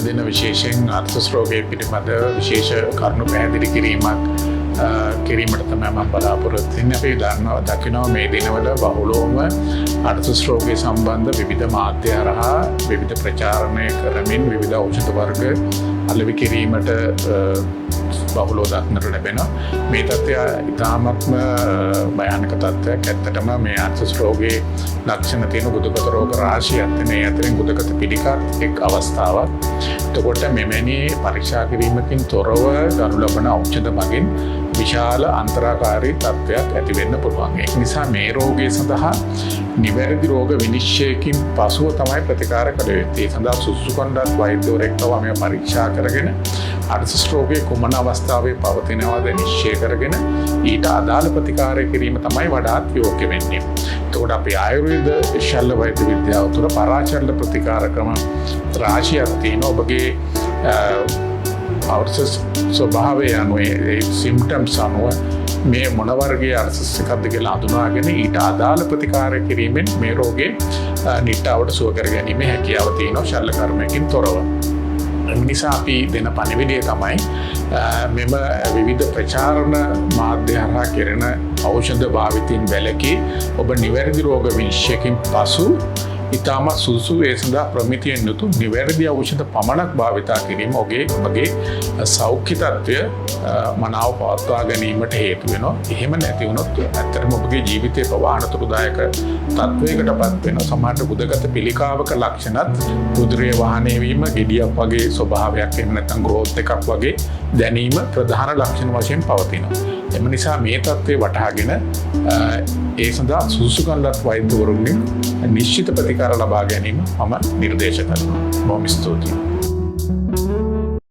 දින විශේෂයෙන් ආර්ථික රෝගයේ පිළිබඳ විශේෂ කරුණු පැහැදිලි කිරීමට තමයි මම බලාපොරොත්තු වෙන්නේ. අපි දකිනවා මේ දිනවල බහුලවම ආර්ථික රෝගයේ සම්බන්ධ විවිධ මාධ්‍ය හරහා විවිධ ප්‍රචාරණය කරමින් විවිධ ඖෂධ වර්ග අලෙවි කිරීමට බහුලව දක්නට ලැබෙනවා. මේ තත්ත්වය ඉතාමත්ම භයානක තත්ත්වයක්. ඇත්තටම මේ ආර්ථික රෝගයේ ලක්ෂණ තියෙන ගුදගත රෝග රාශියක් තියෙන. ඒ අතරින් ගුදගත පිළිකාත් එක් අවස්ථාවක්. එතකොට මෙවැනි පරීක්ෂා කිරීමකින් තොරව ගනු ලබන ඖෂධ මගින් විශාල අන්තරාකාරී තත්ත්වයක් ඇති වෙන්න පුළුවන්. ඒක නිසා මේ රෝගය සඳහා නිවැරදි රෝග විනිශ්චයකින් පසුව තමයි ප්‍රතිකාර කළ යුත්තේ. ඒ සඳහා සුසුකණ්ඩත් වෛද්‍යවරයෙක් පවා මේ පරීක්ෂා කරගෙන ආර්ථික රෝගයේ කුමන අවස්ථාවේ පවතිනවද නිශ්චය කරගෙන ඊට අදාළ ප්‍රතිකාරය කිරීම තමයි වඩාත් යෝග්‍ය වෙන්නේ. එතකොට අපි ආයුර්වේද ශල්‍ය වෛද්‍ය විද්‍යාව තුළ පරාචරණ ප්‍රතිකාර ක්‍රම රාශියක් තියෙනවා. ඔබගේ ආර්ථික ස්වභාවය අනුව සිම්ප්ටම්ස් අනුව මේ මොන වර්ගයේ ආර්ථික එකක්ද කියලා හඳුනාගෙන ඊට අදාළ ප්‍රතිකාර කිරීමෙන් මේ රෝගේ නිට්ටාවට සුව කර ගැනීමේ හැකියාව තියෙනවා ශල්‍ය කර්මයකින් තොරව. නිසා අපි දෙන පණිවිඩය තමයි මෙම විවිධ ප්‍රචාරණ මාධ්‍ය හරහා කෙරෙන ඖෂධ භාවිතයෙන් වැළකී ඔබ නිවැරදි රෝග විනිශ්චයකින් පසු ඉතාමත් සුසු ඒ සඳහා ප්‍රමිතියෙන් යුතු නිවැරදි ඖෂධ පමණක් භාවිතා කිරීම ඔබගේ සෞඛ්‍ය තත්ත්වය මනාව පවත්වා ගැනීමට හේතු වෙනවා. එහෙම නැති වුණොත් ඇත්තටම ඔබගේ ජීවිතේ පවා අනතුරුදායක තත්ත්වයකටපත් වෙනවා. සමහරට ගුදගත පිළිකාවක ලක්ෂණත් කුධිරයේ වාහනය වීම, ගෙඩියක් වගේ ස්වභාවයක් එහෙම නැත්නම් ග්‍රෝත් එකක් වගේ දැනීම ප්‍රධාන ලක්ෂණ වශයෙන් පවතිනවා. එම නිසා මේ තත්ත්වය වටහාගෙන ඒ සඳහා සුසුකණ්ඩත් වෛද්‍යවරුන්ගෙන් නිශ්චිත ප්‍රතිකාර ලබා ගැනීම මම නිර්දේශ කරනවා. බොහොම ස්තුතියි.